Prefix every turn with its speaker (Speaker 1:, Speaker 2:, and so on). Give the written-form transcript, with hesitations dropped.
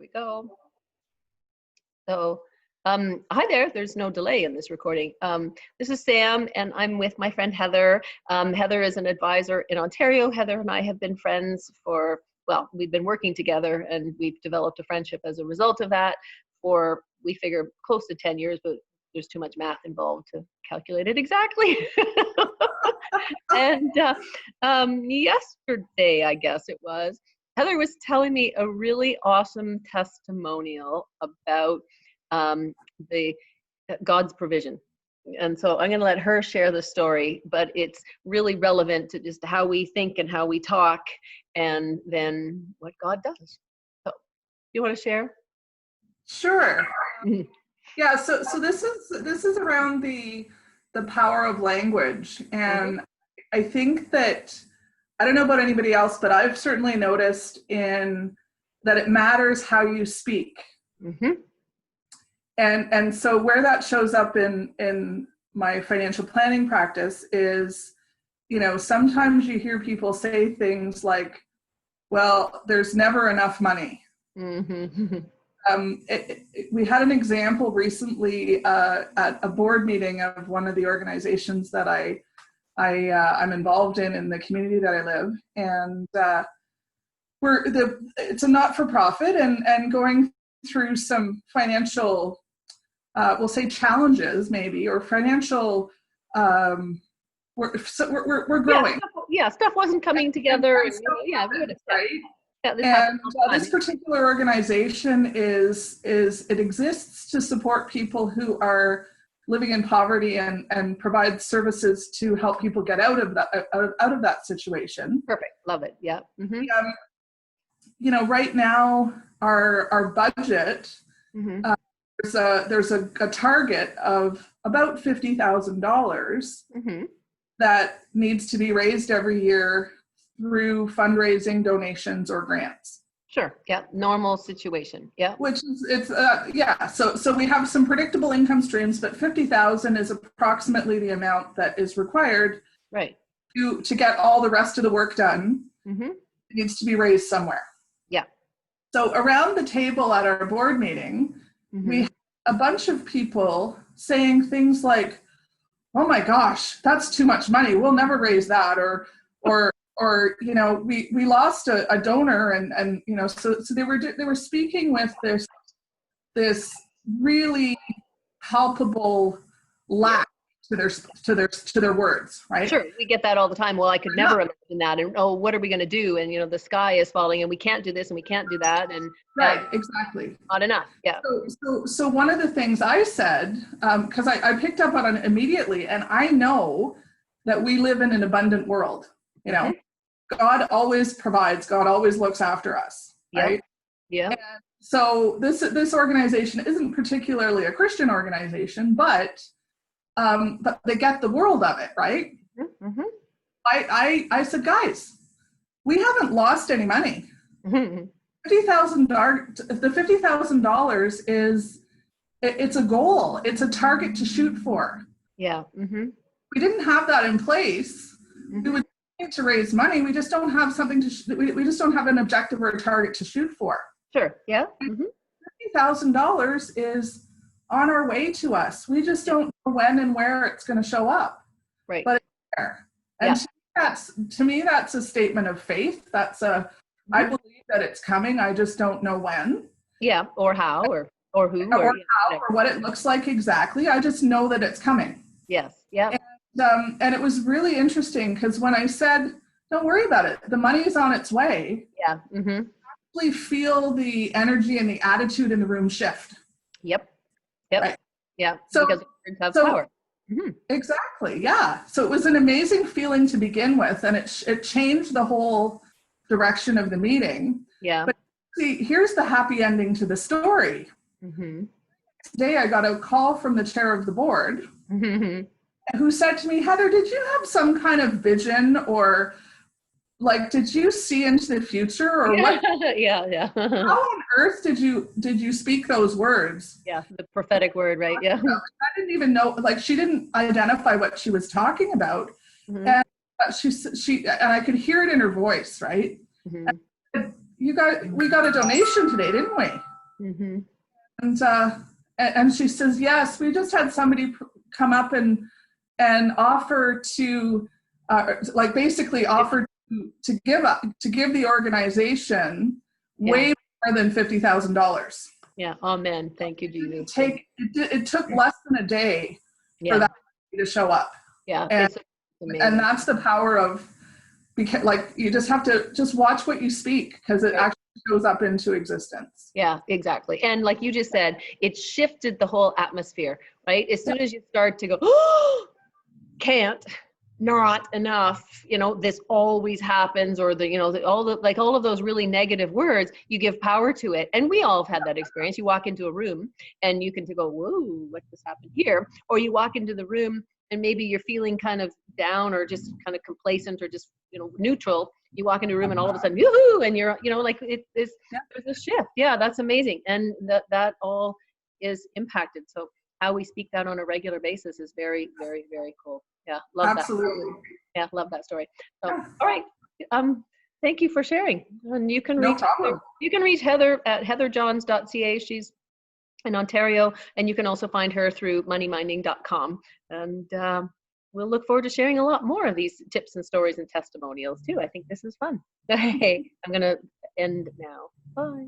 Speaker 1: we go. So, hi there. There's no delay in this recording. This is Sam, and I'm with my friend Heather. Heather is an advisor in Ontario. Heather and I have been friends for, well, we've been working together, and we've developed a friendship as a result of that for, we figure, close to 10 years, but there's too much math involved to calculate it exactly. And yesterday, I guess it was, Heather was telling me a really awesome testimonial about the God's provision. And so I'm going to let her share the story, but it's really relevant to just how we think and how we talk, and then what God does. So, you want to share?
Speaker 2: Sure. Yeah. So this is around the power of language, and I think that, I don't know about anybody else, but I've certainly noticed that it matters how you speak. And so where that shows up in my financial planning practice is, sometimes you hear people say things like, well, there's never enough money. We had an example recently at a board meeting of one of the organizations that I'm involved in the community that I live, and it's a not-for-profit and going through some financial, we'll say challenges maybe, or financial, we're growing.
Speaker 1: Stuff wasn't coming together.
Speaker 2: Right. And this particular organization it exists to support people who are living in poverty and provide services to help people get out of that situation.
Speaker 1: Perfect. Love it. Yeah.
Speaker 2: Right now our budget, there's a target of about $50,000 that needs to be raised every year through fundraising, donations, or grants.
Speaker 1: Sure. Yeah. Normal situation. Yeah.
Speaker 2: Which is, So we have some predictable income streams, but 50,000 is approximately the amount that is required.
Speaker 1: Right.
Speaker 2: To get all the rest of the work done. It needs to be raised somewhere.
Speaker 1: Yeah.
Speaker 2: So around the table at our board meeting, we had a bunch of people saying things like, "Oh my gosh, that's too much money. We'll never raise that," or we lost a donor, and so they were speaking with this really palpable lack to their words, right?
Speaker 1: Sure, we get that all the time. Well, I could never imagine that, and what are we going to do? And the sky is falling, and we can't do this, and we can't do that, and
Speaker 2: right, exactly,
Speaker 1: not enough. Yeah.
Speaker 2: So one of the things I said, because I picked up on it immediately, and I know that we live in an abundant world. God always provides. God always looks after us, right?
Speaker 1: Yeah.
Speaker 2: And so this organization isn't particularly a Christian organization, but they get the world of it, right? I said, guys, we haven't lost any money. The $50,000 it's a goal. It's a target to shoot for.
Speaker 1: Yeah.
Speaker 2: We didn't have that in place. We would need to raise money. We just don't have something we just don't have an objective or a target to shoot for.
Speaker 1: Sure. Yeah.
Speaker 2: $50,000 is on our way to us. We just don't know when and where it's going to show up.
Speaker 1: Right.
Speaker 2: But it's there. And to me, that's a statement of faith. I believe that it's coming. I just don't know when.
Speaker 1: Yeah. Or how, or who,
Speaker 2: or how, or what it looks like exactly. I just know that it's coming.
Speaker 1: Yes. Yeah.
Speaker 2: And it was really interesting because when I said, don't worry about it, the money's on its way.
Speaker 1: Yeah.
Speaker 2: I actually feel the energy and the attitude in the room shift.
Speaker 1: Yep.
Speaker 2: Right?
Speaker 1: Yeah.
Speaker 2: So,
Speaker 1: because words have power.
Speaker 2: Exactly. Yeah. So it was an amazing feeling to begin with, and it changed the whole direction of the meeting.
Speaker 1: Yeah.
Speaker 2: But see, here's the happy ending to the story. Today I got a call from the chair of the board who said to me, "Heather, did you have some kind of vision, or did you see into the future, or what?"
Speaker 1: Yeah.
Speaker 2: How on earth did you speak those words?
Speaker 1: Yeah, the prophetic word, right? Yeah.
Speaker 2: I didn't even know. She didn't identify what she was talking about, and she and I could hear it in her voice, right? We got a donation today, didn't we?
Speaker 1: Mm-hmm.
Speaker 2: And she says, yes, we just had somebody come up and offer to, like basically offer to give the organization way more than $50,000.
Speaker 1: Yeah. Amen. Thank you, Jesus.
Speaker 2: It took less than a day for that to show up.
Speaker 1: Yeah.
Speaker 2: And,
Speaker 1: It's amazing.
Speaker 2: and that's the power of, because like you just have to just watch what you speak, because it actually shows up into existence.
Speaker 1: Yeah, exactly. And like you just said, it shifted the whole atmosphere, right? As soon as you start to go, oh, can't, not enough, you know, this always happens, or the, you know, all of those really negative words, you give power to it. And we all have had that experience. You walk into a room and you can go, whoa, what just happened here? Or you walk into the room and maybe you're feeling kind of down or just kind of complacent or just, you know, neutral. You walk into a room and all of a sudden, yoo-hoo, and you're, you know, like there's a shift. Yeah, that's amazing. And that all is impacted. So how we speak that on a regular basis is very, very, very cool. Yeah, love
Speaker 2: Absolutely.
Speaker 1: that. Yeah, love that story. So, all right. Thank you for sharing. And you can reach Heather at heatherjohns.ca. She's in Ontario, and you can also find her through moneyminding.com. And we'll look forward to sharing a lot more of these tips and stories and testimonials too. I think this is fun. Okay, I'm going to end now. Bye.